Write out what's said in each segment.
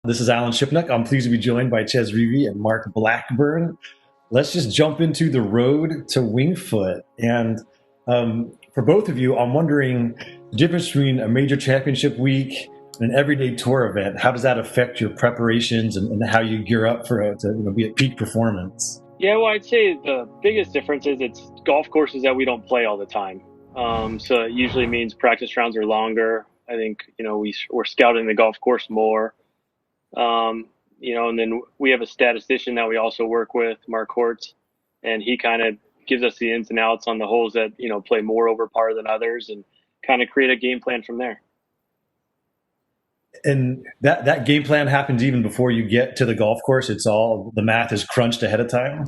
This is Alan Shipnuck. I'm pleased to be joined by Chez Reavie and Mark Blackburn. Let's just jump into the road to Wingfoot. And for both of you, I'm wondering the difference between a major championship week and an everyday tour event. How does that affect your preparations and how you gear up for it to be at peak performance? Yeah, well, I'd say the biggest difference is it's golf courses that we don't play all the time. So it usually means practice rounds are longer. I think, we're scouting the golf course more. And then we have a statistician that we also work with, Mark Hortz, and he kind of gives us the ins and outs on the holes that, play more over par than others and kind of create a game plan from there. And that game plan happens even before you get to the golf course. It's all, the math is crunched ahead of time.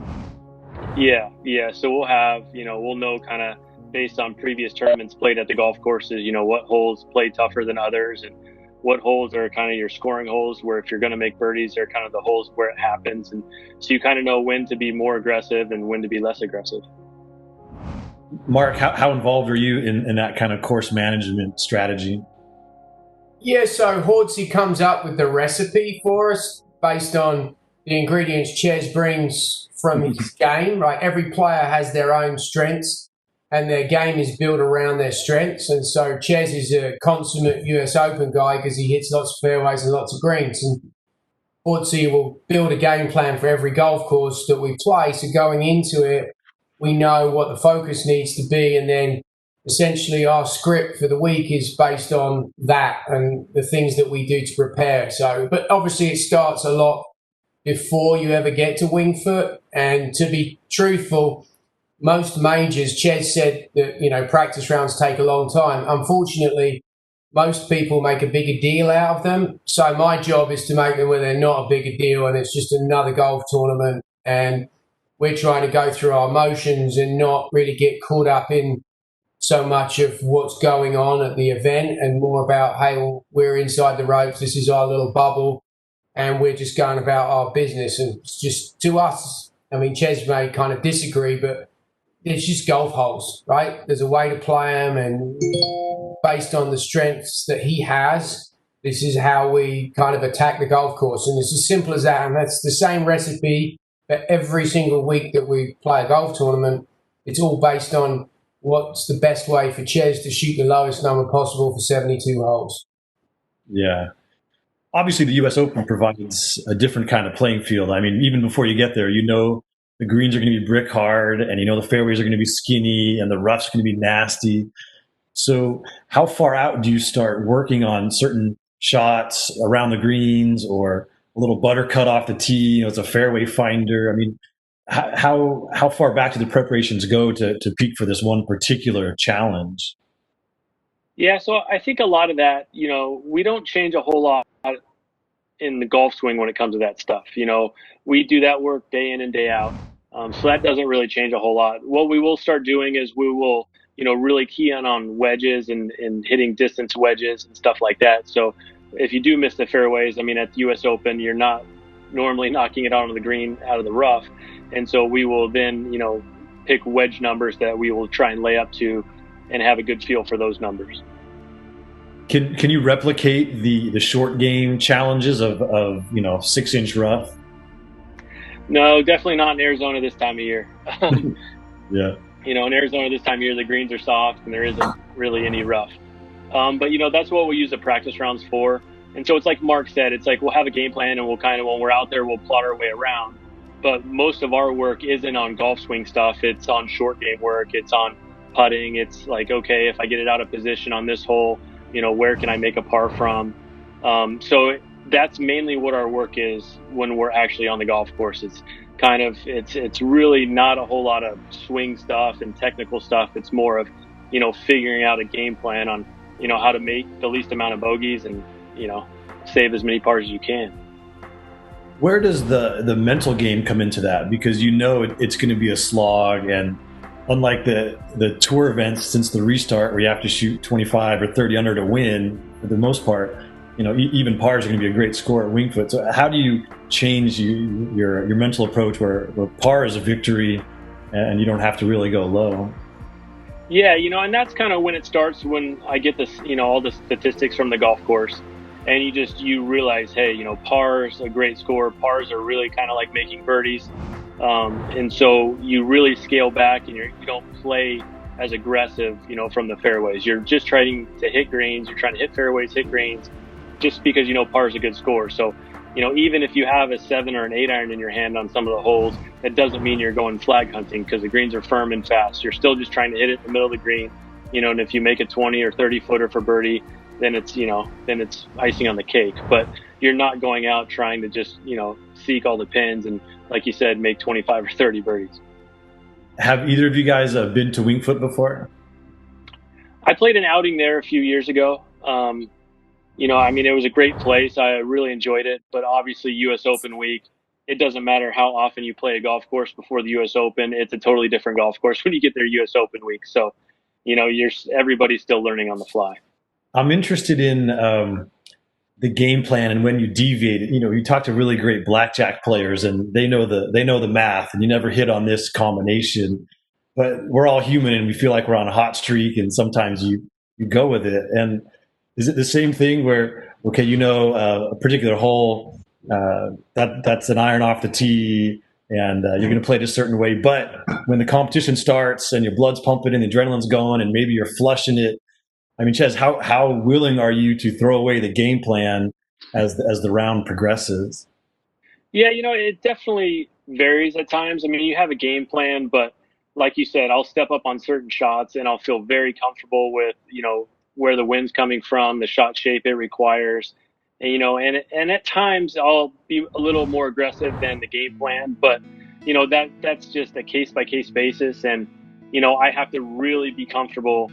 Yeah. So we'll have, we'll know kind of based on previous tournaments played at the golf courses, what holes play tougher than others and what holes are kind of your scoring holes where if you're going to make birdies, they're kind of the holes where it happens. And so you kind of know when to be more aggressive and when to be less aggressive. Mark, how involved are you in that kind of course management strategy? Yeah, so Hortzy comes up with the recipe for us based on the ingredients Chez brings from his game, right? Every player has their own strengths and their game is built around their strengths. And so Chez is a consummate US Open guy because he hits lots of fairways and lots of greens. And Hortzy will build a game plan for every golf course that we play. So going into it, we know what the focus needs to be, and then essentially our script for the week is based on that and the things that we do to prepare. So, but obviously it starts a lot before you ever get to Wingfoot. And to be truthful, most majors, Chez said that, practice rounds take a long time. Unfortunately, most people make a bigger deal out of them. So my job is to make them where they're not a bigger deal and it's just another golf tournament. And we're trying to go through our motions and not really get caught up in so much of what's going on at the event and more about, hey, well, we're inside the ropes. This is our little bubble and we're just going about our business. And it's just to us, I mean, Chez may kind of disagree, but it's just golf holes, right? There's a way to play them, and based on the strengths that he has, this is how we kind of attack the golf course. And it's as simple as that. And that's the same recipe for every single week that we play a golf tournament. It's all based on what's the best way for Chez to shoot the lowest number possible for 72 holes. Yeah. Obviously, the U.S. Open provides a different kind of playing field. I mean, even before you get there, the greens are going to be brick hard and the fairways are going to be skinny and the rough's going to be nasty. So how far out do you start working on certain shots around the greens or a little butter cut off the tee? It's a fairway finder. I mean, how far back do the preparations go to peak for this one particular challenge? Yeah, so I think a lot of that, we don't change a whole lot in the golf swing when it comes to that stuff. We do that work day in and day out. So that doesn't really change a whole lot. What we will start doing is we will, really key in on wedges and hitting distance wedges and stuff like that. So if you do miss the fairways, I mean, at the U.S. Open, you're not normally knocking it out on the green out of the rough. And so we will then, pick wedge numbers that we will try and lay up to and have a good feel for those numbers. Can you replicate the short game challenges of 6-inch rough? No, definitely not in Arizona this time of year. Yeah. In Arizona this time of year, the greens are soft and there isn't really any rough. But that's what we use the practice rounds for. And so it's like Mark said, it's like we'll have a game plan and we'll kind of, when we're out there, we'll plot our way around. But most of our work isn't on golf swing stuff. It's on short game work. It's on putting. It's like, okay, if I get it out of position on this hole, where can I make a par from? So that's mainly what our work is when we're actually on the golf course. It's kind of, it's really not a whole lot of swing stuff and technical stuff. It's more of, figuring out a game plan on, how to make the least amount of bogeys and, save as many pars as you can. Where does the mental game come into that? Because it's going to be a slog, and unlike the tour events since the restart where you have to shoot 25 or 30 under to win, for the most part, even pars are going to be a great score at Wingfoot. So how do you change your mental approach where par is a victory and you don't have to really go low? Yeah, and that's kind of when it starts, when I get this, all the statistics from the golf course. and you realize, hey, par's a great score. Pars are really kind of like making birdies, and so you really scale back, and you don't play as aggressive, from the fairways. You're just trying to hit greens. You're trying to hit fairways, hit greens, just because par is a good score. So, even if you have a 7 or an 8 iron in your hand on some of the holes, that doesn't mean you're going flag hunting, because the greens are firm and fast. You're still just trying to hit it in the middle of the green, and if you make a 20 or 30 footer for birdie, then it's icing on the cake. But you're not going out trying to just, seek all the pins and, like you said, make 25 or 30 birdies. Have either of you guys been to Winged Foot before? I played an outing there a few years ago. It was a great place. I really enjoyed it, but obviously US Open week, it doesn't matter how often you play a golf course before the US Open. It's a totally different golf course when you get there US Open week. So, everybody's still learning on the fly. I'm interested in the game plan and when you deviate. You talk to really great blackjack players, and they know the math, and you never hit on this combination. But we're all human, and we feel like we're on a hot streak, and sometimes you go with it. And is it the same thing where, okay, a particular hole, that's an iron off the tee, and you're going to play it a certain way, but when the competition starts and your blood's pumping and the adrenaline's going and maybe you're flushing it, I mean, Ches, how willing are you to throw away the game plan as the round progresses? Yeah, it definitely varies at times. I mean, you have a game plan, but like you said, I'll step up on certain shots and I'll feel very comfortable with, where the wind's coming from, the shot shape it requires. And at times I'll be a little more aggressive than the game plan, but that's just a case by case basis. And, I have to really be comfortable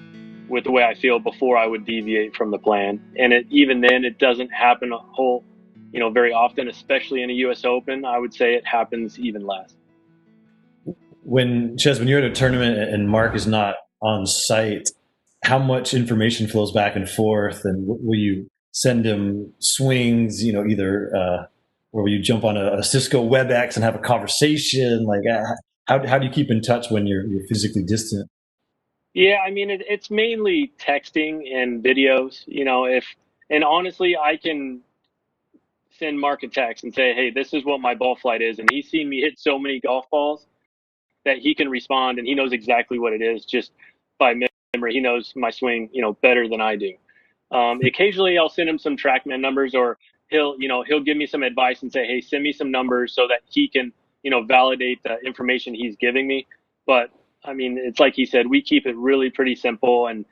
with the way I feel before I would deviate from the plan. And even then, it doesn't happen very often, especially in a US Open. I would say it happens even less. When you're at a tournament and Mark is not on site, how much information flows back and forth, and will you send him swings, either, or will you jump on a Cisco Webex and have a conversation? Like, how do you keep in touch when you're physically distant? Yeah, I mean, it's mainly texting and videos, and honestly, I can send Mark a text and say, hey, this is what my ball flight is. And he's seen me hit so many golf balls that he can respond, and he knows exactly what it is just by memory. He knows my swing, better than I do. Occasionally I'll send him some TrackMan numbers, or he'll give me some advice and say, hey, send me some numbers so that he can, validate the information he's giving me. But I mean, it's like he said, we keep it really pretty simple. And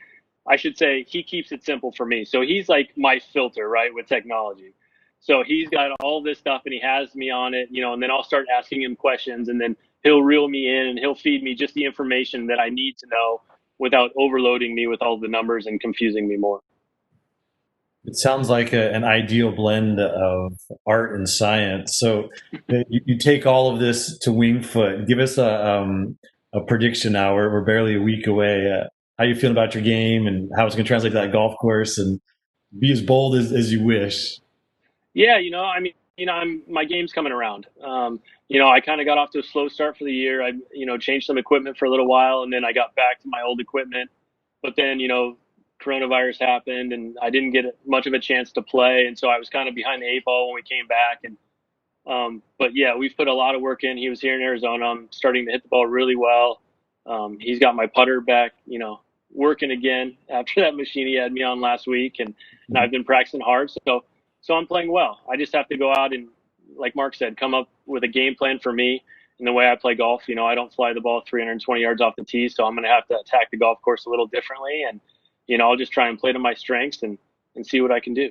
I should say he keeps it simple for me. So he's like my filter, right, with technology. So he's got all this stuff and he has me on it, and then I'll start asking him questions, and then he'll reel me in and he'll feed me just the information that I need to know without overloading me with all the numbers and confusing me more. It sounds like an ideal blend of art and science. So you take all of this to Winged Foot. Give us a prediction now. We're barely a week away. How you feeling about your game, and how it's going to translate to that golf course, and be as bold as you wish. Yeah, my game's coming around. I kind of got off to a slow start for the year. I, changed some equipment for a little while, and then I got back to my old equipment. But then, coronavirus happened, and I didn't get much of a chance to play, and so I was kind of behind the 8 ball when we came back. And but yeah, we've put a lot of work in. He was here in Arizona. I'm starting to hit the ball really well. He's got my putter back, working again after that machine he had me on last week, and I've been practicing hard. So I'm playing well. I just have to go out and, like Mark said, come up with a game plan for me and the way I play golf. I don't fly the ball 320 yards off the tee, so I'm going to have to attack the golf course a little differently. And, I'll just try and play to my strengths and see what I can do.